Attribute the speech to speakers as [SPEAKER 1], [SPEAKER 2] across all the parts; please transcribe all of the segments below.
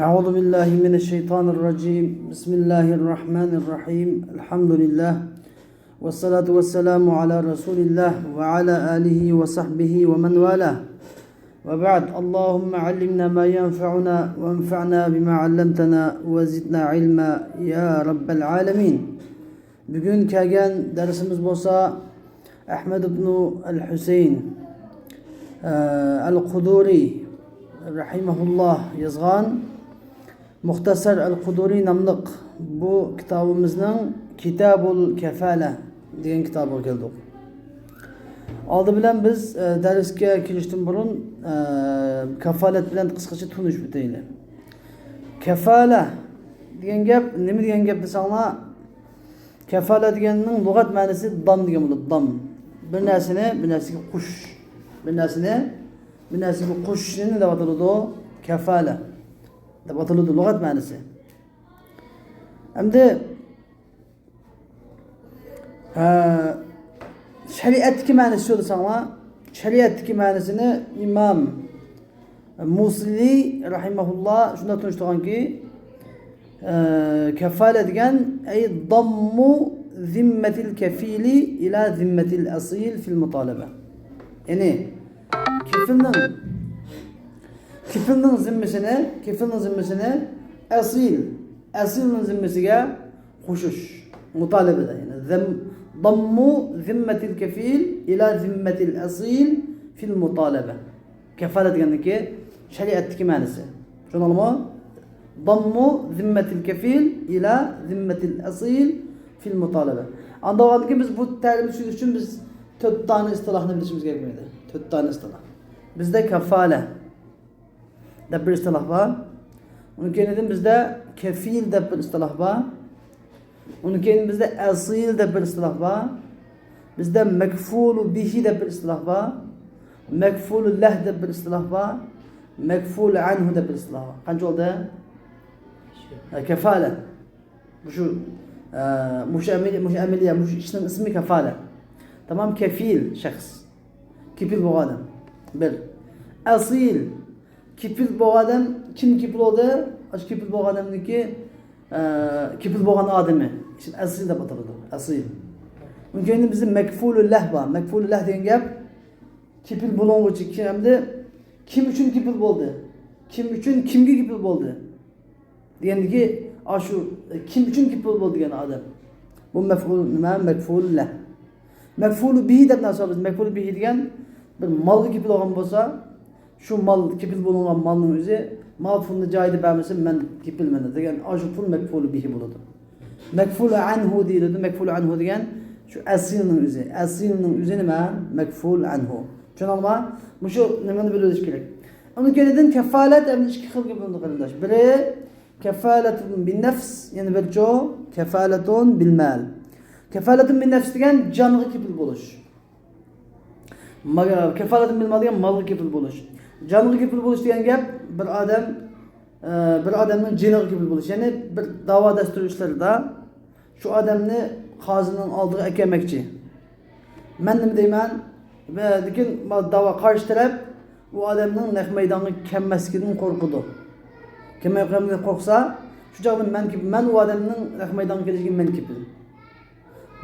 [SPEAKER 1] أعوذ بالله من الشيطان الرجيم بسم الله الرحمن الرحيم الحمد لله والصلاة والسلام على رسول الله وعلى آله وصحبه ومن والاه وبعد اللهم علمنا ما ينفعنا وانفعنا بما علمتنا وزدنا علما يا رب العالمين. Bugün kelgan dersimiz bo'lsa Ahmad ibn al-Husayn al-Quduri rahimahullah yozgan Muhtasar al-Quduri namliq bu kitabımızın Kitabul Kefala degan kitobiga keldik. Oldi bilan biz darsga kirishdan burun kafolat bilan qisqacha tushunib o'taylik. Kafala degan gap nima degan gap desanglar, kafala deganning lug'at ma'nosi dam degan bo'ladi. Dam. Bir narsaga qush. Bir narsaga qushni deb ataladi kafala. Deb ataladi lug'at ma'nosi. Endi şeriatdagi ma'nosi so'rasanglar, shariatdagi ma'nosini İmam Musili rahimahullah shunda tushuntirganki, kafala degan ay dammu zimmetil kefili ila zimmetil asil fil mutalaba. Yani kefilning zimmesini asilning zimmesiga qo'shish mutalabada. Yani dammu zimmetil kefil ila zimmetil asil fil mutalaba. Kafala degandagi shariatdagi ma'nosi. Tushunalmi? Dammu zimmetil kefil ila zimmetil asil fil mutalaba. Andavatki biz bu ta'rifni tushunish uchun biz 4 tane istilahni bilishimiz kerak edi. 4 tane istilah. Bizde kafala deb bir istilah var. Onun keyin bizde kefil deb bir istilah var. Onun keyin bizde asil deb bir istilah var. Bizde mekfulu bihi deb bir istilah var. Mekfulu leh deb bir istilah var. Mekfulu anhu deb bir istilah var. Qancha oldu? Kefala. Muş ameliye, muş işin ismi kefala. Tamam, kefil şahs. Kefil bu adam. Bir. Asil. Kefil bu adam kim kefil oldu? Aş kefil bu adamdaki kefil bu adamı. İşte asil de batırdı. Asil. Mümkün bizim mekfulu leh var. Mekfulu leh deyen gap kefil bulungucu kim üçün kefil oldu? Kim üçün kimge kefil oldu? Diyendeki aşu kim üçün kefil oldu diyen adam. Bu mekfulu leh. Mekfulu bihi deb nasıl biz mekfulu bihi degan bir malga kefil olgan bo'lsa, şu mal kefil bo'lgan malning o'zi mal pulni joyida bermasa men kefilman degan aşu pul mekfulu bihi bo'ladi. Mekfulu anhu deyiladi. Mekfulu anhu degan şu asilning o'zi. Asilning o'zi nima? Mekful anhu. Tushunammi? Shu nimani bilish kerak. Uni keyin kafalat ham ikki xilga bo'linadi qarindosh. Biri kafalatun bin nafs, yani bir jo kafalatun bil mal. Kefaletun bin nefs degan canlı kefil buluş. Kefaletun bil mal degan malga kefil buluş. Canlı kefil buluş degan gap bir adamning jiniga kefil buluş. Yani bir davo dastur ishlarida şu adamni qozining oldiga akelmoqchi. Men nima deyman? Lekin davo qarshi taraf bu adamning naq maydonga kelmasligidan qo'rqidi. Kelmayotganidan qo'rqsa, shu joyda men u adamning naq maydonga kelishiga men kefil.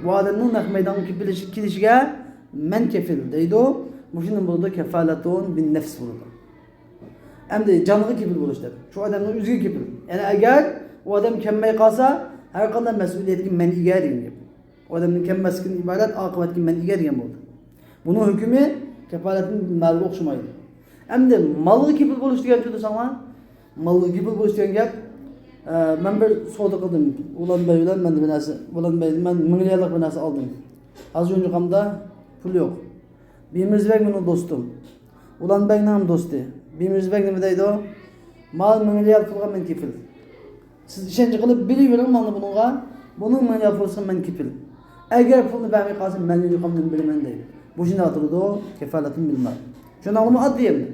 [SPEAKER 1] Bu adamning naq maydonga kelishiga men kefil deydi. Bu shundan bo'ladi kefalatun bin nefs bo'ladi. Endi jonga kefil bo'lish deb. Shu odamning o'ziga kefil. Ya'ni agar u odam kelmay qolsa, har qanday mas'uliyatga men ega degan. Odamning kelmasligidan iborat oqibatga men ega degan bo'ldi. Buning hukmi kefalatun bil malga o'xshamaydi. Endi malga kefil bo'lish degan tushunsanlar, malga kefil bo'lish degan gap ben bir savdo qildim. Ulanbay bilan men bir narsa, Ulanbay men 1000 liralık bir narsa aldım. Az önce qamda pul yo'q. Bemirzbek mening do'stim. Ulanbayning ham do'sti. Bemirzbek nima deydi? Mal 1000 liralık pulga men kefil. Siz ishonch qilib bilavering mana bunga. Buning 1000 liralık pulga men kefil. Agar pulni bermay qolsa men yo'qimdan bilaman deydi. Bu shunday atiladi, kefalatun bil mal. Shunaqmi oddiy endi.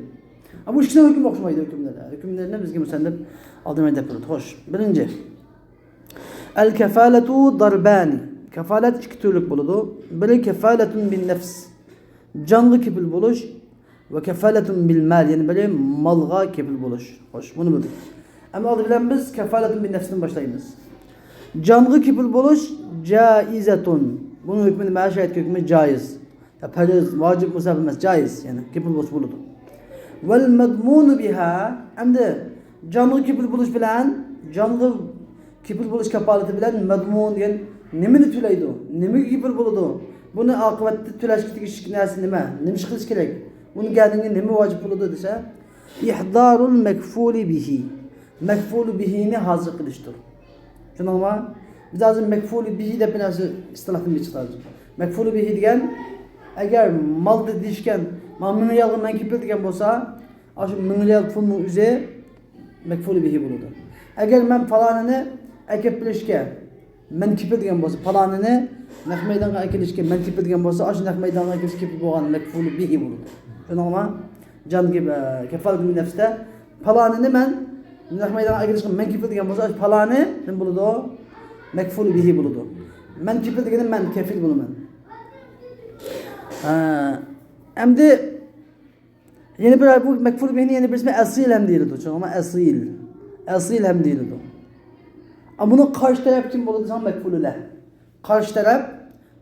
[SPEAKER 1] Bu ikkisini hukm o'xshamaydi hukmlarga. Hukmlarni bizga musannif aldırmayı yapıyoruz. Hoş. Birinci. El kefaletu darbani. Kefalet iki türlük buludu. Biri kefaletun bin nefs. Canlı kefil buluş. Ve kefaletun bil mal. Yani böyle malga kefil buluş. Hoş. Bunu bildik. Ama adı bilen biz kefaletun bin nefsinden başlayınız. Canlı kipil buluş caizetun. Bunun hükmünü meşayet hükmü caiz. Ya periz, vacip musabılmaz, caiz yani kipil buluş buludu. Vel medmunu biha, hem de canlı kipil buluş bilen, canlı kipil buluş kefaleti bilen medmun diyen nimini tüleydi, nimi kipil buludu. Bunu akıbette tüleşkitik işik nesi nime, nimiş kılıç gerek. Bunu geldiğinde nimi vacip buludu dese, ihdarul mekfuli bihi. Mekfulu bihini hazır kılıştır. Şunu ama biz azim mekfulu bihi de binası istilahını bir çıkarız. Mekfulu bihi diyen eğer mal dedişken mal milyarlı menkipil diyen olsa aşı milyar pulun üzeri mekfulu bihi buludu. Eğer ben falanını ekip bilişke menkipil diyen olsa falanını nek meydana ekilişke menkipil diyen olsa aşı nek meydana ekilişke boğan mekfulu bihi buludu. Şunu ama can gibi kefalet bir nefste falanını ben nek meydana ekilişke menkipil diyen olsa aşı falanı ne buludu? Mekfulu bihi buludu. Menkipil diyenin ben kefil bunu ben. Hem de yeni bir bu mekful bihini yeni bir ismi esil hem değildi. Çünkü ama esil. Esil hem değildi. Ama bunu karşı taraf kim buludu? Sen mekfulü leh. Karşı taraf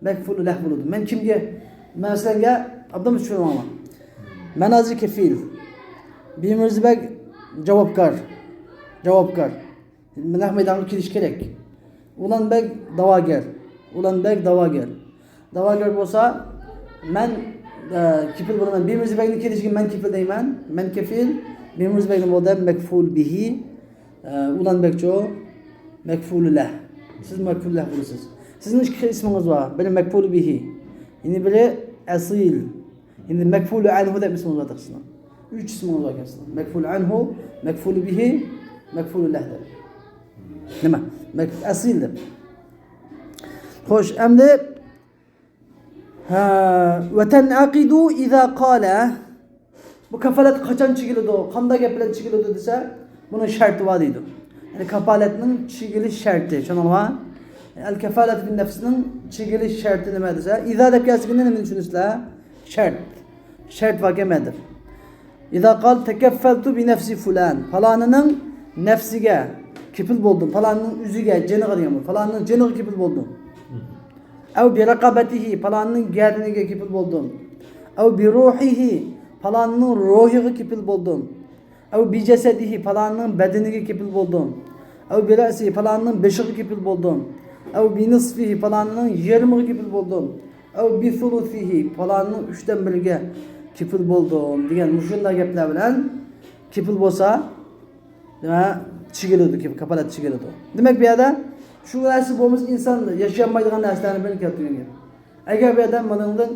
[SPEAKER 1] mekfulü leh buludu. Ben kimge? Mesela abdam şunu ama. Menazir kefil. Bir mürzibek cevapkar. Cevapkar. Menah meydanı kiliş gerek. Ulan bek davager. Ulan bek davager. Davager olsa men kifil bulunan bir mürzibekli kilişkin men kifil deymen. Men kefil bir mürzibekli modem mekful bihi. Ulan bekço mekfulü leh. Siz mekfulü leh bulursunuz. Sizin iki isminiz var. Benim mekfulü bihi. Yine biri esil. Yine mekfulü anhu da isminiz var tıksına. 3 isminiz var kendisine. Mekfulü anhu, mekfulü bihi, mekfulü leh der. Değil mi? Esildir. Hoş. Hem de ve ten'akidu iza kâle bu kefalet kaçan çıkılıdı, kanda gepilen çıkılıdı dese bunun şartı var idi. Yani kefaletinin çıkılış şartı. Şunu var. El kefalet bin nefsinin çıkılış şartı ne dese iza da kıyasıkında ne düşünürsler? Şart. Şart vakemedir. İza kal tekeffeltu bi nefsi fulan. Falanının nefsige kipil buldum. Falanının üzüge cenığı diyemem. Falanının cenığı kipil buldum. Ev bi rakabetihi falanının gerdine kipil buldum. Ev bi ruhihi falanının ruhihi kipil buldum. Ev bi cesedihi falanının bedenine kipil buldum. Ev bi ra'sihi falanının beşiği kipil buldum. Ev bi nisfihi falanının yarımı kipil buldum. Ev bi thuluthihi falanının 3'ten 1'e kipil buldum. Diyen muşunda gepler bilen kipil bolsa çıkılıyordu ki kapalat çıkılıyordu. Demek bir adam şu nasıl bulmuş insan yaşayamaydığı neslerini beni keltiriyor. Eğer bir adam malından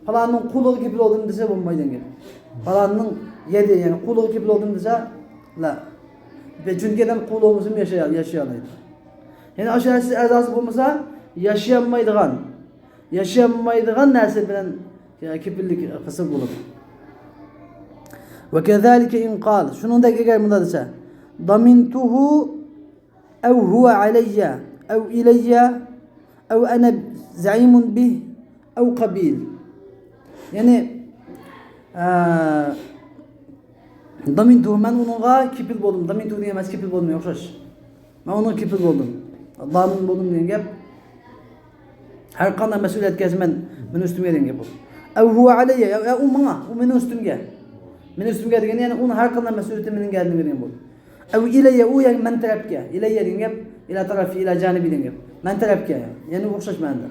[SPEAKER 1] falanın kulu gibi olduğunu dese bulmaydı. Falanın yedi yani kulu gibi olduğunu dese la. Ve çünkü adam kulu olmasın yaşayamaydı. Yani aşağısı erzası bulmasa yaşayamaydığı nesle bilen kipillik kısım bulur. Ve kezalike in kal. Şunun da eğer bunda dese damintuhu ev huve aleyye ev ileyye ev ene zaimun bih ev kabil. Yani damintuhu ben onunla kipil buldum. Damintuhu diyemez kipil buldum yoksa. Ben onu kipil buldum. Allah'ın buldum diyen gep. Her kandan mesuliyet gezmen ben üstüme diyen gep. Ev huve aleyye ya o bana o benim üstümge. Benim üstümge diyen yani onun her kandan mesuliyeti benim geldiğini diyen bu. Ev ileyye o yani men tarafke. İleyye diyen gep. İla tarafı ila canibi diyen gep. Men tarafke yani okşaş bende.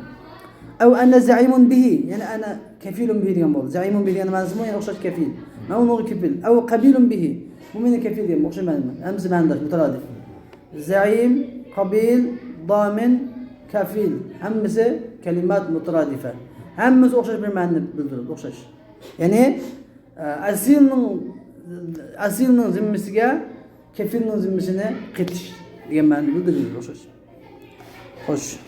[SPEAKER 1] Ev ene zaimun bihi yani ana kefilun bihi diyen bu. Zaimun bihi yani manzımu yani okşaş kefil. Ben onu kefil. Ev kabilun bihi. Bu benim kefil diyen okşaş bende. Hemsi bende müteradif. Zaim, kabil, damin, kefil. Hemsi kelimat müteradife. Hemsi okşaş bir mende bildirir. Okşaş. Yani asilinin zimmisiga kefilinin zimmisine ketiş diyen mende bildirir. Okşaş. Hoş.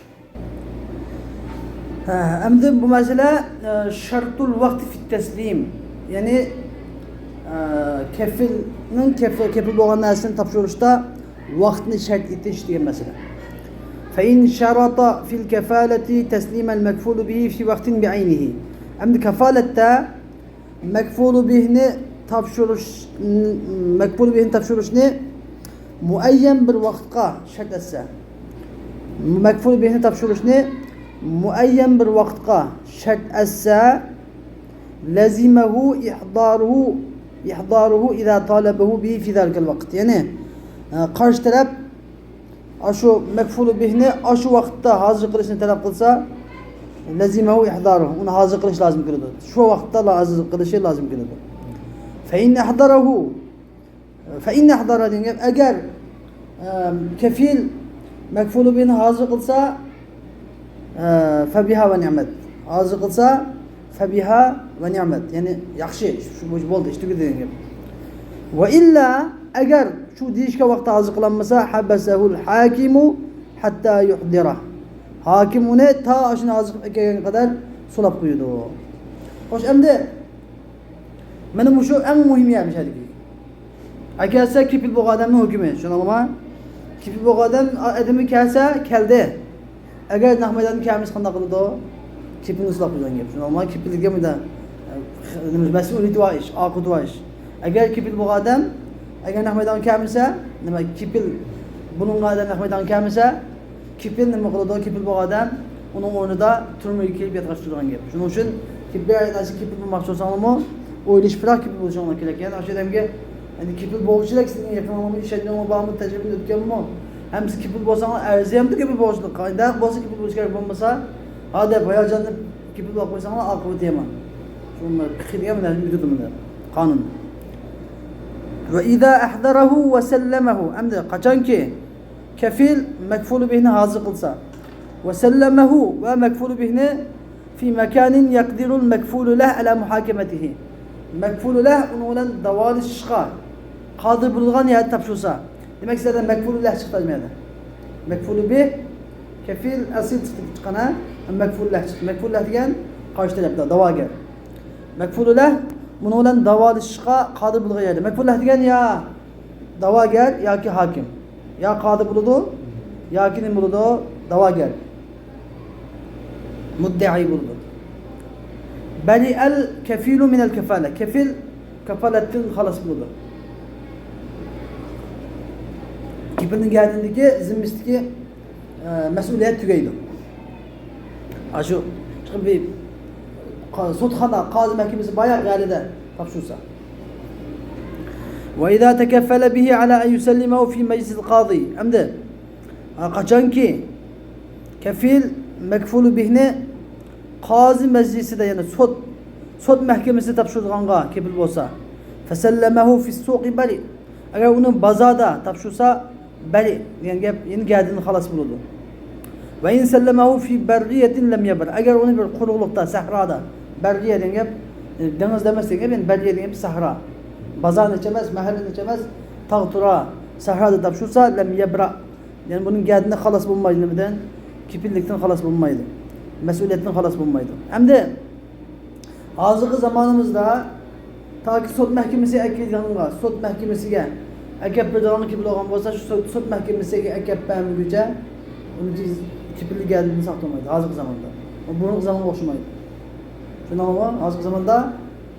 [SPEAKER 1] Hem de bu mesele şartul vakti fit teslim. Yani kefil olan nesinin tapşırışta vaktini şart etiş diye mesele. فَاِنْ شَرَطَ فِي الْكَفَالَةِ تَسْلِيمَ الْمَكْفُولُ بِهِ فِي وَقْتٍ بِعَيْنِهِ. Hem de kefalette mekfulu bihni tapşırış ne muayyen bir vaqtga shart etsa, makful bihni topshirishni muayyen bir vaqtga shart etsa, lazimahu ihdaruhu idza talabahu bi fi zalikal vaqt. Ya'ni qarshi taraf shu makful bihni shu vaqtda hozir qilishni talab qilsa, lazimahu ihdaruhu, uni hozir qilish lozim keladi. Shu vaqtda hozir qilishi lozim keladi. Fa in ihdarahu degan agar kafil makful bihni hozir qilsa, fa biha va ni'mat. Hozir qilsa fa biha va ni'mat. Ya'ni yaxshi, shu bo'ldi, ish tugadi degan gap. Va illa agar shu deyishga vaqt hozir qilinmasa, habasahul hakimu hatta yuhdira. Hakim uni ta shuni hozir qilib kelgan qadar sulab qo'ydi. Xo'sh, endi mana bu shu eng muhim gap shadiki. Agarsa kipil bo'lgan odamning hukmi, tushunarlimi? Kipil bo'lgan odam kelsa, keldi. Agar nahmadan kelmas qanday qiladi? Kipilni sulab qo'ygan gap. Tushunarlimi? Kipilga bunda mas'uliyat va ish, oqibati va ish. Agar kipil bo'lgan odam agar nahmadan kelmasa, nima kipil buningga odam nahmadan kelmasa, kipil nima qiladi? Kipil bo'lgan odam uning o'rnida turmaga kelib yotqiztirgan gap. Shuning uchun kipil bo'lmoqchi bo'lsangiz, o'ylash bilan kipil bo'lishinglar kerak. Ya'ni o'sha odamga endi kipil bo'luvchilar sizning yaqiningizda ishlaydigan bormi, tajriba o'tganmi? Ham siz kipil bo'lsangiz, arziyamdi kipil bo'lishlik. Qanday bo'lsa kipil bo'lish kerak bo'lmasa, hada hayajonli kipil bo'lib qo'ysanglar, oqibati yomon. Shuni fiqhga bilan yuritimda qonun. Ve iza ahdarahu ve sellamahu. Endi qachonki kafil makful bihni hozir qilsa ve sellamahu ve makful bihni fi makanin yaqdirul makful lah ala muhakematihi. Makful lah uni bilan davolashishga qodir bo'lgan yerda topshirsa, demak sizlardan makful lah chiqdi deydi. Makful bih kafil asil chiqqana makful lah chiqdi. Makful lah degan qarshi tarafda da'vogar. Makful lah buni bilan davolashishga qodir bo'lgan yerda. Makfullah degan ya da'vogar yoki hokim. Ya qodir bo'ladi, yoki nima bo'ladi? Da'vogar. Mudda'i bo'ladi. Bali al kafilu min al kafala. Kafil kafalatdan xalos bo'ladi. Kifilning gardindagi zimmistiki mas'uliyat tugaydi. Shu chiqib sudxona qozi mahkamasi bayaq g'alida topshirsa. Va idza takaffala bihi ala an yusallimahu fi majlis al-qadi. Endi qachonki kafil makful bihni qozi majlisida, ya'ni sud mahkamasida topshirganga kafil bo'lsa, fasallamahu fi suqi bali. Agar uni bozorda topshirsa, bali degan gap endi gardini xalos bo'ladi. Va in sallamahu fi barriyatin lam yabr. Agar uni bir quruqlikda, sahroda, barriya degan gap dengizda emas degan gap, endi barriya degan gap sahro. Bozorni emas, mahallani emas, tog'tura, sahroda topshirsa, lam yabra. Ya'ni buning gardini xalos bo'lmaydi, nimadan? Kipillikdan xalos bo'lmaydi. Mas'uliyatdan xalos bo'lmaydi. Endi hozirgi zamonimizda toki sud mahkamasiga akilganga, sud mahkamasiga akab birdoqni kipil olgan bo'lsa, shu sud mahkamasiga akab bermaguncha uni kipillik gardini saqlamaydi hozirgi zamonda. Burungi zamonga o'xshamaydi. Shuningdek, hozirgi zamonda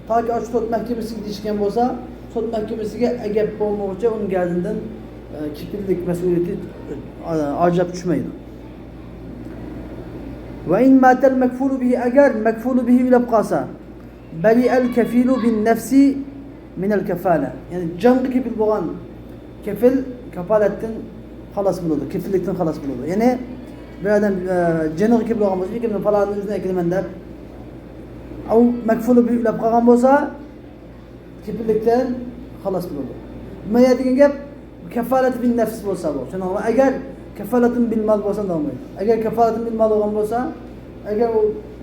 [SPEAKER 1] toki shu sud mahkamasiga deyishgan bo'lsa, sud mahkamasiga agab bo'lmoqcha uning gardinidan kipillik mas'uliyati ajrab tushmaydi. Ve in matal makfulu bihi, agar makfulu bihi o'lib qolsa, bali al kafilu bin nafsi min al kafala. Ya'ni jonga kafil bo'lgan kafil kafolatdan xalos bo'ladi, kafillikdan xalos bo'ladi. Ya'ni bir odam joniga kafil bo'lgan bo'lsa, kimni falonni o'zini aytman deb, au makfulu bihi o'lib qolgan bo'lsa, kafillikdan xalos bo'ladi. Nima degan gap? Kafolat bin nafs bo'lsa bu. Shuningdek, agar kafolatun bil mal bo'lsa bo'lmaydi. Agar kafolatun bil mal bo'lgan bo'lsa, agar u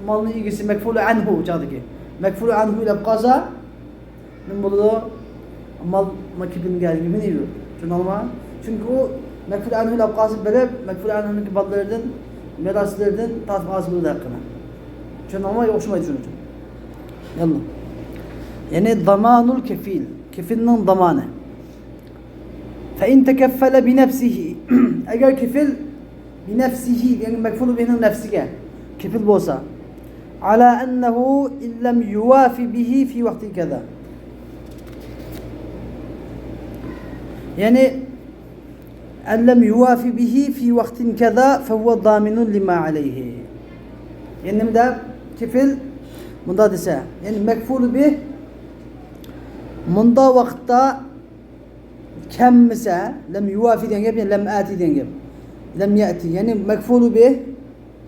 [SPEAKER 1] molning egasi makfulu anhu chaqdiki, makfulu anhu deb qolsa, nima bo'ladi? Mal makibinga yeydi. Tushunarlimi? Chunki u makfulu anhu deb qolsa bilib, makfulu anhuning bodlaridan, meroslardan tortib olsa bo'ladi haqqini. Tushunarlimi? O'xshamaydi shuning uchun. Yalla. Ya'ni zamanul kafil, kafilning zamoni. فإن تكفل بنفسه أجر كفل بنفسه يعني مكفول به نفسه كفل بوسا على أنه إن لم يوافي به في وقت كذا يعني ellem yuvafi bihi fi vaktin kaza fehuve daminun lima aleyhi. Yani de kefil bunda dese. Yani mekfulu bih bunda vakitta kemmise lem yuvafi diyen gibi lem ati diyen gibi. Lem yati. Yani mekfulu bih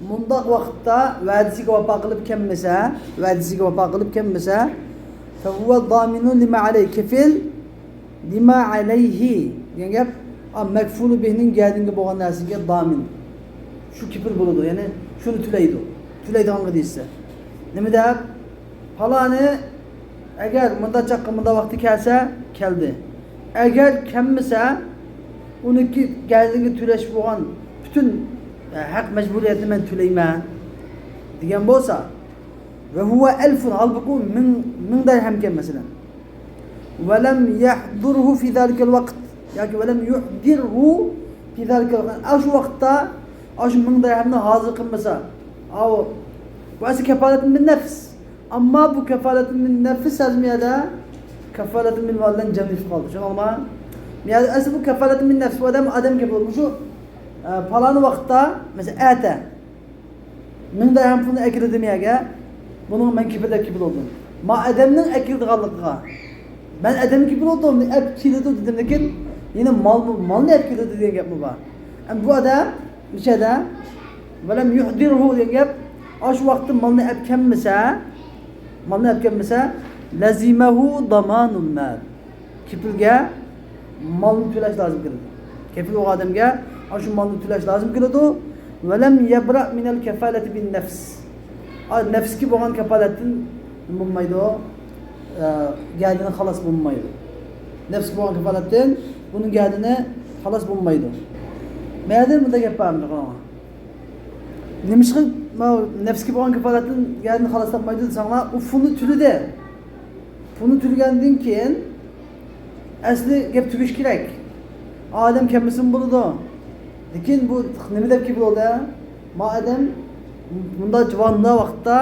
[SPEAKER 1] bunda vakitta vadisiga vapa kılıp kemmise vadisiga vapa kılıp kemmise fehuve daminun lima aleyhi. Kefil lima aleyhi diyen gibi mekfulu bih'nin geldiğinde boğan dersiga damin. Şu kipir buludu. Yani şunu tüleydi. Tüleydi hangi değilse. Ne de palani eğer mında çakkımında vakti kelse keldi. Eğer kemmise onu ki geldiğinde tüleş boğan bütün hak mecburiyetini ben tüleyme diyen bolsa ve huve elfun halbuki min dirhem ken mesela ve lem yahdurhu fi zalikel vakt yani ve lem yuhdirhu fi zalikel vakt şu vakta şu min dirhemini hazır kılmasa o bu aslında kefaletun bin nefs ama bu kefaletun bin nefs azmiyede kefaletun bin validen cemif kaldı şu ama yani aslında bu kefaletun bin nefs bu adam gibi olmuş falan vakta mesela ete min dirhem bunu ekledim ya bunun ben kibirde kibir oldum ma adamın ekildi kallıkla ben adam kibir oldum hep kilidi dedim lakin yine mal ne etkiledi diye yapma var. Bu adam bir şeyde velem yuhdirhu diye yap. Aş vakti malını epkemmese lazimehu damanul mal. Kipilge malını tüleş lazım kıldı. Kefil o adamga aşu malını tüleş lazım kıldı. Velem yebra minel kefaleti bin nefs. Nefs ki boğan kefaletin bulmaydı o. Geldiğini halas bulmaydı. Nefs ki boğan kefaletin bunun geldiğini halas bulmaydı. Meğerden mi de yapayım da ama. Demiş ki nefs ki boğan kefaletin geldiğini halas yapmaydı sana o funu türü de. Funu türü geldiğin ki asli gep tübüş kirek. Adem kemisin buludu. Lakin bu ne de ki buldu ya. Madem bunda civanında vakitte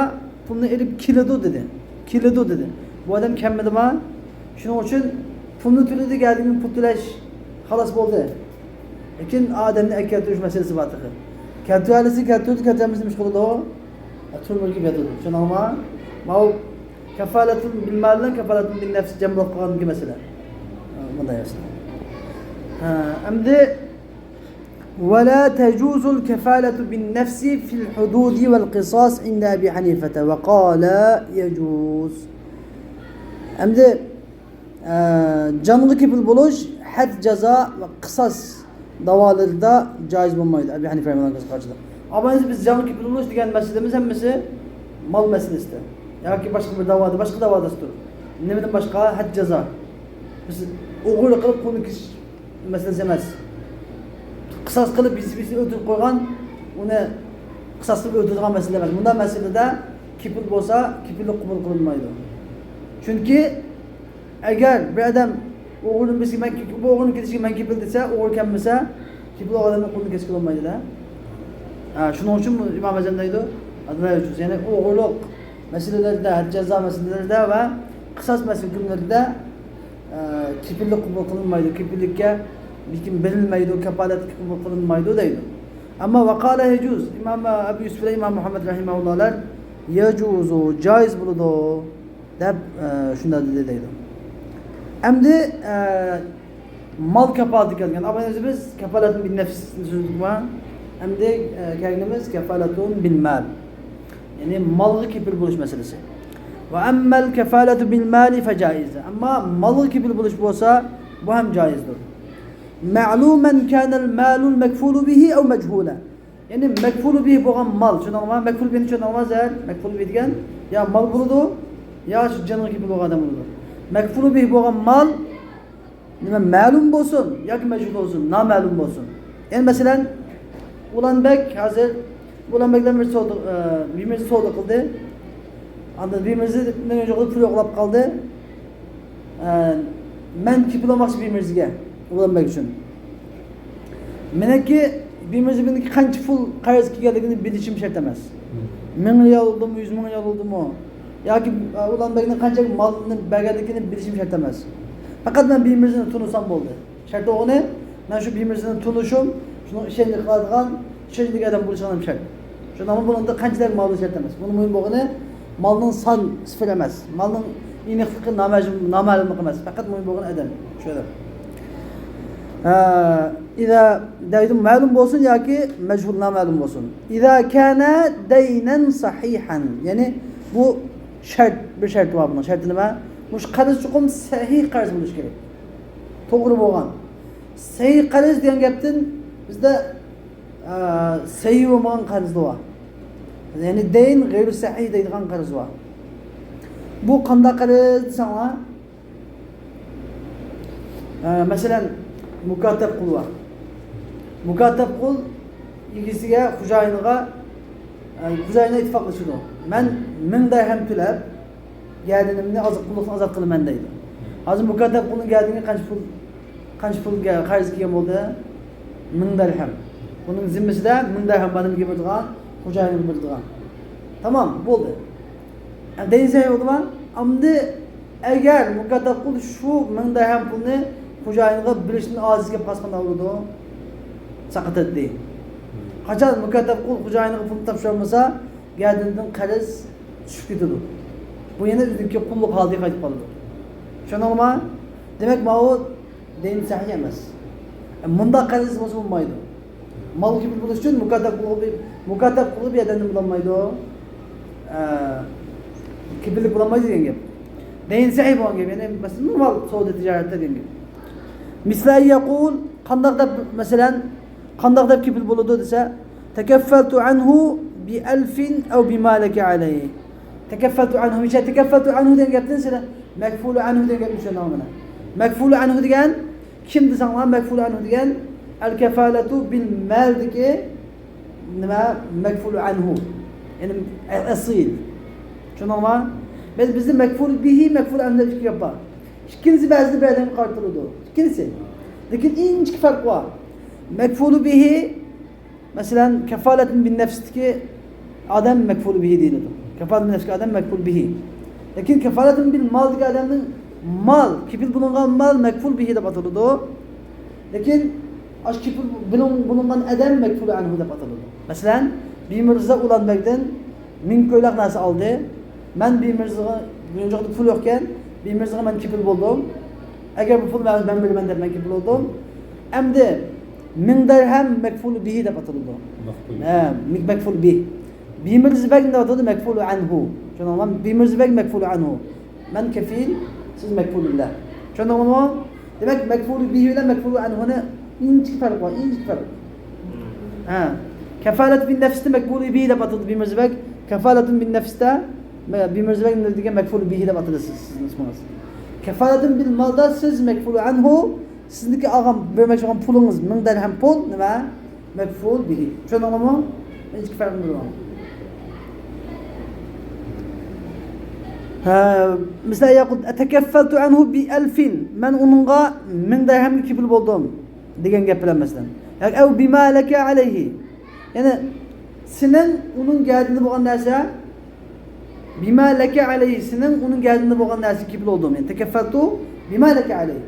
[SPEAKER 1] bunu elip kilodu dedi. Kilodu dedi. Bu adam kemmedi ma. Şunun için bunu türü de geldiğinin putulaş halas oldu. Lakin Adem'in ekletürüş meselesi var. Keltüelisi keltüelisi meşgul oldu. Atılmır gibi yapıyordu. Şunu ama ma kefaletun bil mallen kefaletun bin nefs cemlok kalan gibi mesele. Bunda yazın. Emdi ولا تجوز الكفالة بالنفس في الحدود والقصاص عند أبي حنيفة وقال يجوز. Emdi canlı kipil buluş, had ceza ve kısas davalarında caiz bulmaydı. Abi Hanife Rahimah'ın karşıda. Ama biz canlı kipil buluş diyen meselemiz hemmesi mal meselesi. Ya ki başka bir davada, başka davada tutur. Ne bileyim başka had ceza. Biz oğul kılıp bunu kişi meselesi emez. Kısas kılıp bizi öldürüp koygan, onu kısas kılıp öldürülen mesele emez. Bundan meselede kipil bolsa, kipillik kubul kılınmaydı. Çünkü eğer bir adam oğlunun birisi bu oğlunun gidişi ben kipil dese, oğul kemmese kipil o adamın kolunu keskin olmaydı da. Şunun için İmam Azam'daydı. Adına ölçüsü. Yani oğulluk meselelerde, ceza meselelerde ve kısas meselelerinde kipillik kubul kılınmaydı. Kipillikke bir kim verilmeydi, kefalet kubul kılınmaydı deydi. Ama vakale yecuz. İmam Ebu Yusuf ile İmam Muhammed Rahimahullahlar yecuzu, caiz buludu. Deb şunda dediydi. Emdi mal kefaleti gelgen. Abanımız biz kefaletun bin nefs sözlük var. Emdi kendimiz kefaletun bil mal. Yani malı kipil buluş meselesi. Ve emmel kefaletu bil mali fe caize. Ama malı kipil buluş bolsa bu hem caizdir. Ma'lumen kanel malul mekfulu bihi ev mechula. Yani mekfulu bihi boğan mal. Şunu anlamaz. Mekfulu bihi şunu anlamaz eğer. Mekfulu bihi diyen ya mal buludu ya şu canı gibi boğan adam buludu. Mekfulu bihi boğan mal nime malum bolsun ya ki mechul olsun, namalum bolsun. Yani mesela ulan bek hazır ulan bekten birimizi soldu kıldı. Anda birimizi ne önce kılıp pul yoklap kaldı. Men kipil olmakçı birimizge. Ulan bek için. Meneki birimizi bindeki kaç pul kayız ki geldiğini bilişim şart emez. 1000 riyal oldu mu, 100 bin riyal oldu mu? Ya ki ulan bekten kaç malının belgedekini bilişim şart emez. Fakat ben birimizin tunusam oldu. Şartı o ne? Men şu birimizni tunuşum, şunu işenlik qiladigan, ishonchli odam bo'lishi ham shart. Shundan bunda qanchalik mal shart emas. Buni muhim bo'lgani malning son sifir emas. Malning aniqligi noma'lumlik emas. Faqat muhim bo'lgan odam. Shu odam. İza daydum ma'lum bo'lsin yoki majhul noma'lum bo'lsin. İza kana daynan sahihan. Yani bu şart bir şart var bunun. Şartı nima? Mush qarz chuqum sahih qarz bo'lishi kerak. To'g'ri bo'lgan. Sahih qarz degan gapdan bizda sahih bo'lmagan qarz bor. Yani dayn g'ayri sahih deydigan qarz bor. Bu qanday qarz desanglar? Masalan mukatab qul var. Mukatab qul egisiga, xo'jayiniga ittifoqlashadi. Men 1000 dirham to'lab, gadinimni azat qilaman deydi. Hozir mukatab qulning gadiniga qancha pulga qarz kelgan bo'ldi? 1000 dirham. Buning zimmasida 1000 dirham menimga beradigan, xo'jayiniga beradigan. Tamam, bo'ldi. Deyinsa yo'qmi? Amdi agar mukatab qul shu 1000 dirham pulni xo'jayiniga berishni ojiziga pasqanda bo'ldi. Saqatadi. Qachon mukatab qul xo'jayiniga pul topshirmasa, gadindan qarz tushib ketadi. Bu yana o'ziga qulluq holiga qaytib qoladi. Tushunarmi? Demak, bu deyn sahih emas. Bunda qarz bo'lsa bo'lmaydi. Mal kipil bo'lish uchun mukatab qilib yadanni bo'lmaydi. Kipillik bo'lmaydi degan gap. Deyn sahih bo'lgan gap, ya'ni masalan normal savdo tijoratda degan gap. Misla yaqul qandaq deb masalan qandaq deb kipil bo'ladi desa, takaffaltu anhu bi 1000 aw bima laka alayhi. Takaffaltu anhu, misha takaffaltu anhu degan gapdan sizlar makfulu anhu degan gap tushunamana. Makfulu anhu degan kim desanglar makfulu anhu degan al kafalatu bil mal deki nima makfulu anhu. Yani asil. Tushunamma? Bizde makful bihi makful anhu deb ikki gap bor. İkincisi bazı birden qartıldı. İkincisi. Lakin ince fark var. Mekfulu bihi mesela kefaletun bin nefsdeki adam mekfulu bihi değildi. Kefaletun bin nefsdeki adam mekful bihi. Lakin kefaletun bil maldaki adamın mal, kipil bulungan mal mekful bihi de batıldı. Lakin aş kipil bulungan adam mekfulu anhu da batıldı. Mesela bir mirza ulan bekten 1000 koylak nasıl aldı? Ben bir mirzaga önceki pul yokken bir mirzaga ben kipil buldum. Eğer bu pul ben bilmem de ben kipil oldum. Hem de 1000 dirhem mekfulu bihi de batıldı. Mekfulu bihi. Bir mirzibek ne batıldı? Mekfulu anhu. Şundan bir mirzibek mekfulu anhu. Ben kefil, siz mekfulullah. Şundan mı? Demek mekfulu bihi ile mekfulu anhu ne ince fark var, ince fark. Kefalet bin nefste mekfulu bihi de batıldı bir mirzibek. Kefaletun bin nefste bir mirzibek ne diye mekfulu bihi de batıldı sizin isminiz. Kefaletun bil malda siz mekfulu anhu. Sizdeki ağam vermek olan pulunuz 1000 dirhem pul nima? Mekful bihi. Tushundingmi? Hech farqi yo'q. Mesela yaqul atakaffaltu anhu bi 1000. Men uningga 1000 dirhem kipil bo'ldim degan gap bilan masalan. Yoki aw bima laka alayhi. Yani senin uning gadini bo'lgan narsa bima laka alayhi, senin uning gadini bo'lgan narsa kipil bo'ldim. Yani takaffaltu bima laka alayhi.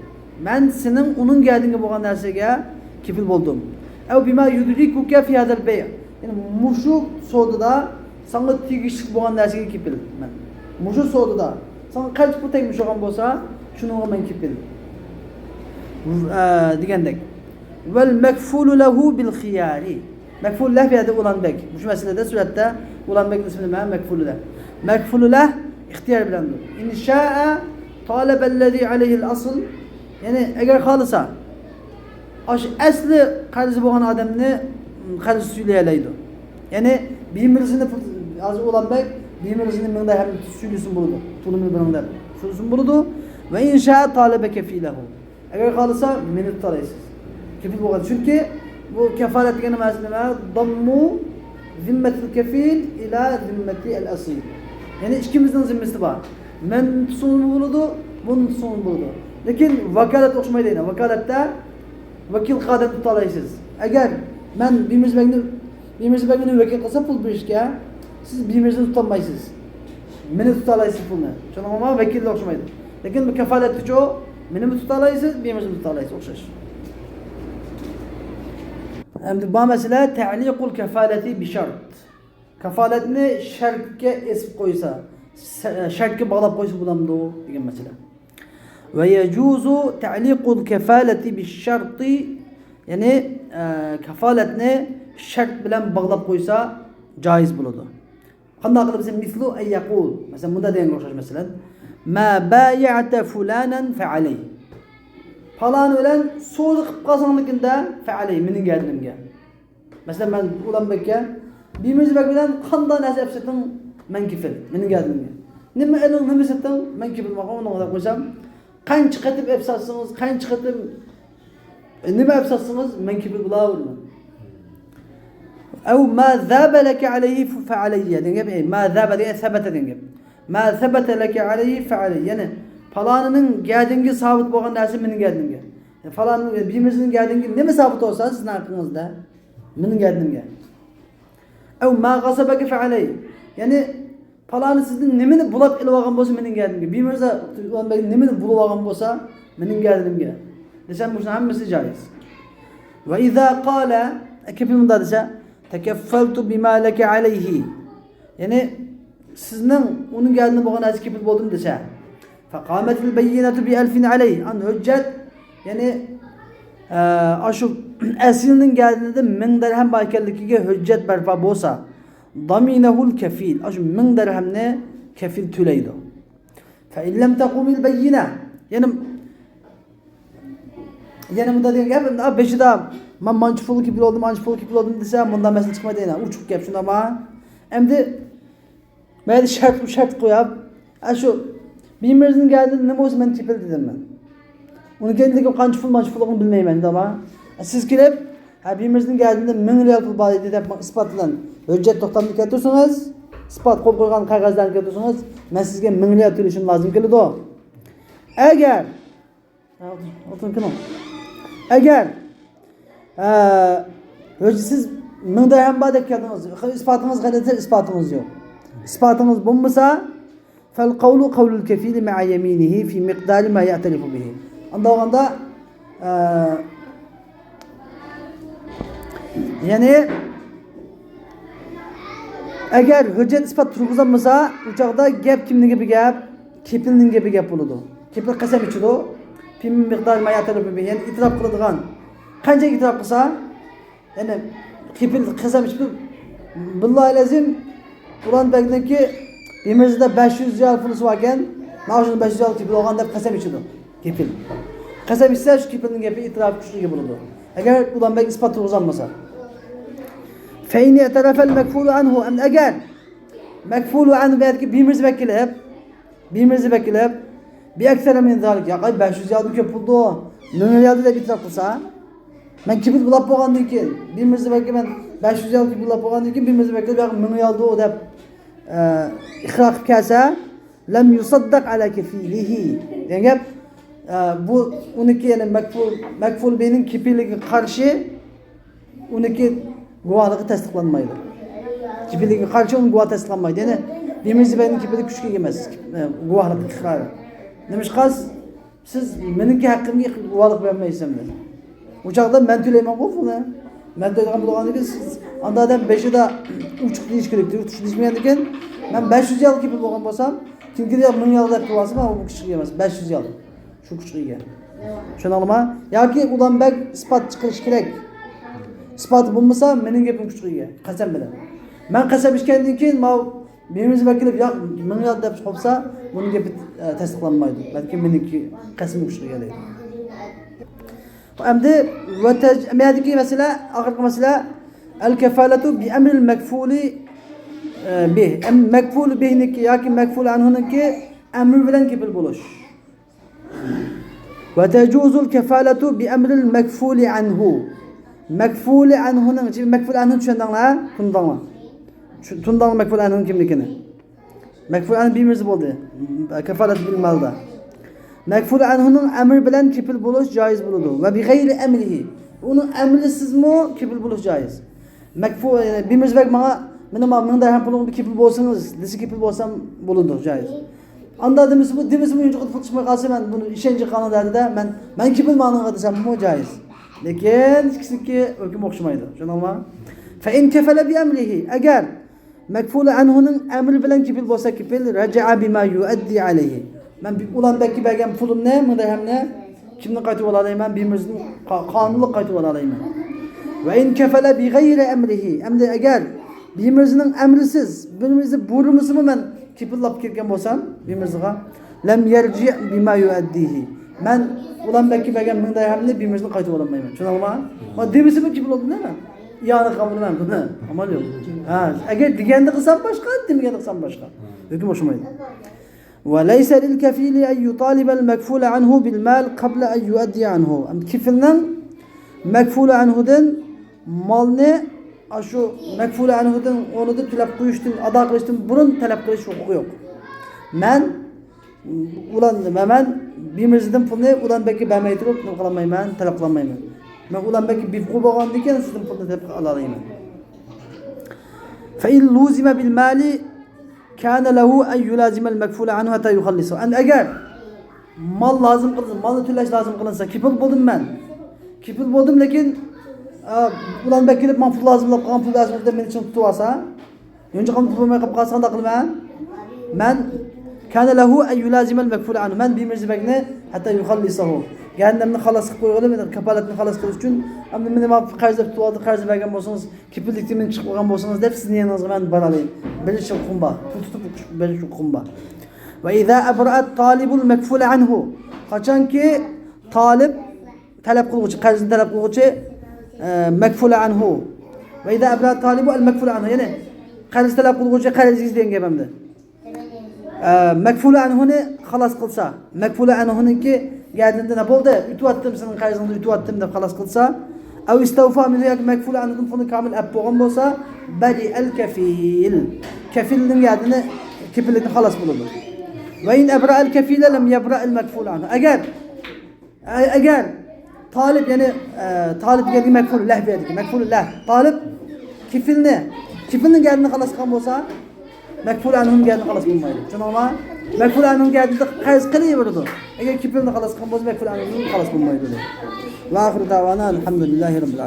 [SPEAKER 1] Men senin onun geldiğine bo'lgan narsaga kipil bo'ldim. Aw bima yudrikuka fi hadal bay'. Yani mushu sodada sana tegishli bo'lgan narsaga kipil. Men mushu sodada sana qancha pul tegmiş olgan bo'lsa, shunga men kipil. Degandek. Vel makfulu lahu bil khiyari. Makful lahu fi hada ulanbek. Shu masalada suratda ulanbek ismi nima? Makfulu lahu. Makfulu lahu ixtiyor bilandir. In sha'a talaba allazi alayhi al-asl. Yani eğer kalırsa asli qarzi bo'lgan odamni qarz suylaydi. Yani bimirzini az olan bek bimirzini 1000 dirhem suylusun buldu. Pulunu bundan suylusun buldu ve insha talabeke filahu. Eğer kalırsa meni tutalaysiz. Kefil bo'lgan. Çünkü bu kefalet degan masala dammu zimmetul kefil ila zimmeti al-asil. Yani ikimizin zimmesi var. Men tutsun buldu, bunun tutsun buldu. Lakin vakalet o'xshamaydi. Vakalatda vakil qadam tutalaysiz. Agar men bimirzbekni vakil qilsa pul berishga, siz bimirzni tutolmaysiz. Meni tutalaysiz pulni. Tushunammi? Vakilga o'xshamaydi. Lekin bu kafolatchi meni tutalaysiz, bimirzni tutalaysiz o'xshash. Endi bu mesele ta'liqul kefaleti bi şart. Kafaletni şartga esib qo'ysa, şartga bog'lab qo'ysa bo'lamdi degan masala. Ve yejuzu ta'liqul kefaleti bi şarti, ya'ni kafaletni şart bilan bog'lab qo'ysa joiz bo'ladi. Qanday qilib biz mislu ay yaqul, masalan bunda degan o'xshash masalan, ma bay'ata fulanan fa alayh. Falan bilan so'z qilib qolsangligida fa alayh mening gardimga. Masalan men Ulanbekka Bimizbek bilan qanday narsa yapsatdim men kifil mening gardimga. Nima eling nima satdim men kifil maqomini qilib qo'ysam, qancha qatib yapsatsangiz, qancha qatib nima yapsatsangiz men kifil bo'laverman. Aw ma dhaba laka alayhi fa alayya degan gap, ma dhaba deya sabata degan gap. Ma sabata laka alayhi fa alayya. Ya'ni falonining gardinga sabit bo'lgan narsa mening gardimga. Falonining bimizning gardinga nima sabit bo'lsa sizning haqingizda mening gardimga. Ev ma gasabaka fa alayh. Yani falani sizin nimini bulab ilib olgan bo'lsa mening gardimga. Bimirza nimini bulab olgan bo'lsa mening gardimga. Desam bu hammasi joiz. Ve iza qala kefil bunda desa takaffaltu bima laka alayhi. Yani sizning uning gardini bo'lgan narsa kefil bo'ldim desa. Fa qamatil bayyinatu bi 1000 alayh. An hujjat yani aşu aslning gardinida 1000 dirham bor ekanligiga hujjat barpo bo'lsa, daminahul kafil, aşu 1000 dirhamni kafil to'laydi. Fa in lam taqumil bayyina, yana bunda degan gap, beshida men manchi pul kipil oldim desa, bunda masala chiqmaydi yana. Uchuq gap shundami? Endi mayli shart qo'yib, aşu bimirzning gardini nima bo'lsa men kipil dedim men. Uni kendiki qancha pulni bilmayman, tamam. Siz kelib, birimizning gardida 1000 riyal pul bor edi deb isbot bilan hujjat to'xtamni keltirsangiz, isbot qo'yib qo'ygan qog'ozlarni keltirsangiz, men sizga 1000 riyal to'lashim lozim keladi. Agar siz 1000 dirham bor deb keldingiz, isbotingiz qanday, isbotingiz yo'q. Isbotingiz bo'lmasa, fal qawlu qawlul kafil ma'a yaminihi fi miqdari ma ya'tarifu bihi. Anda yani agar hujjat isbot turg'izilmasa, u chaqda gap kimning gapi gap, kepilning gapi gap bo'ladi. Kepil qasam ichidi, fi miqdar ma ya'tarifu bihi, ya'ni itrof qiladigan qancha itrof qilsa, ya'ni kepil qasam ichib billahi lazim Ulanbekniki bimizda 500 riyal puli bor ekan, mana shu 500 riyal kepil olgan deb qasam ichidi. Kepil. Qasam ichsa shu kepilning gapi itrof kuchli bo'ladi. Agar Ulanbek isbot turg'izilmasa. Fa in i'tarafa al-makfulu anhu, am agar makfulu anhu belki bimirzi vakilib bi aksara min zalik, ya 500 riyal ko'p puldi, 1000 riyal deb itrof qilsa, men kepil bulab bo'lgandan keyin bimirzi vakil men 500 riyal bulab bo'lgandan keyin bimirzi vakil 1000 riyal deb iqror qilib kelsa, lam yusaddaq ala kafilihi. Degan gap, bu uniki yani makful beyning kepiliga qarshi uniki guvohligi tasdiqlanmaydi. Kepiliga qarshi uning guvohi tasdiqlanmaydi. Yani bimirzi beyning kepiligi kuchli emas, guvohlik iqrori. Nima siz meniki haqqimga guvohlik bermaysiz dedi. O chaqda men to'layman qo'fini. Men to'lagan bo'lgandan keyin siz anda adam 5'ida uchuq deyish kerak. Uchuq deyishmagandan keyin men 500 riyal kepil bo'lgan bo'lsam, kimga 1000 riyal deb qo'yasam, bu kuchli emas, 500 riyal. Şu kuchliga. Tushunarlimi? Yoki Ulanbek isbot chiqarish kerak. Isbot bo'lmasa, mening gapim kuchliga, qasam bilan. Men qasam ichgandan keyin birimiz vakilib yo'q 1000 riyal deb qolsa, buning gapi tasdiqlanmaydi. Balki meniki qasam kuchliga deydi. Endi ma'diki masala, oxirgi masala al-kafalatu bi amril makfuli bih. Makful bihniki yoki makful anhuniki amr bilan kepil bo'lish. Ve tecuzul kefalatu bi emril mekfuli anhu. Mekfuli anhu'nun, şimdi mekful anhu düşündüğünler, tundanlar. Tundanlar mekful anhu'nun kimlikini. Mekful anhu birimiz oldu. Kefalet bilmalda. Mekful anhu'nun emir bilen kipil buluş caiz buludu. Ve bi gayri emrihi. Onun emrisiz mi kipil buluş caiz. Mekful, birimiz bek bana, benim 1000 dirham pulum bir kipil bolsanız, disi kipil bolsam buludu caiz. Anda demesi bu yuncu tutuşmaya kalsa ben bunu işinci kanun derdi de ben kipil manıga desem bu caiz. Lekin ikkisiniki hukm o'xshamaydi. Tushunammi? Fa in kafala bi amrihi. Agar makful anhuning amri bilan kifil bo'lsa, kifil raja'a bima yuaddi alayhi. Men ulandagi bergan pulimni, mudahimni kimni qaytib olayman? Birimizning qonunli qaytib olayman. Va in kafala bi g'ayri amrihi. Endi agar birimizning amrisiz, birimizni buyrug'isimi men kifillab kelgan bo'lsam, birimizga lam yarji bima yuaddihi. Men ulandagi bergan mudahimni birimizni qaytib olmayman. Tushunammi? Ma demisimi kifil oldimmi? Yani kabul ben bunu. Amal yok. Ha, eğer digende kısam başka, demegende kısam başka. Hüküm hoşumaydı. Ve leysa lil kefili en yutalib el mekfule anhu bil mal qabla en yuaddi anhu. Kifilden mekfule anhu'dan malını şu mekfule anhu'dan onu da talep koyuştum, ada kılıştım. Bunun talep kılış hukuku yok. Men ulan hemen birimizden pulunu ulan belki ben meyturup ne kılamayman, talep kılamayman. Ben ulan belki bir kul bağlandıyken sizin pulunu tepki alayım. Fe in luzime bil mali kana lehu en yulazimel mekfule anhu hatta yuhallisu. En eğer mal lazım kılınsa, malı tüleş lazım kılınsa, kipil buldum ben. Kipil buldum lekin ulan belki de pul lazım da beni için tutuyorsa, önce kan pulunu kapı kalsan da kılman. Ben kana lehu en yulazimel mekfule anhu. Ben bir mecbekne hatta yuhallisahu. Kendimni xalas qilib qo'yganlar, men kapolatni xalas qilish uchun, endi meni qarz deb tutib, qarz bergan bo'lsangiz, kepillikdan men chiqib qolgan bo'lsangiz deb sizni yaningizga men boralayman. Birish huquqim bor. Pul tutib berish huquqim bor. Va idza abra'at talibul makful anhu. Qachonki talib talab qiluvchi, qarzni talab qiluvchi makful anhu. Va idza abra'at talibu al makful anhu. Ya'ni qarz talab qiluvchi qarzingiz degan gapimda. Makful anhuni xalas qilsa, makful anhuniki geldiğinde ne oldu? Ütüvattım senin karzını ütüvattım da kalas kılsa. Ev istavfa minhu yak mekful anhum funu kamil abboğun olsa bari el kefil. Kefilin geldiğinde kefillikini kalas bulunur. Ve in ebra el kefile lem yebra el mekful anhu. Eğer talip yani talip geldi mekful leh verdi. Mekful leh. Talip kefilin geldiğinde kalas kan olsa mekful anhum geldiğinde kalas bulmaydı. Çünkü ama mekful anhum geldiğinde karz kılıyordurdu. Eğer kipilini kalas kan boz mekful anhum kalas bulmaydı. Ve ahir davana elhamdülillahi rabbil alemin.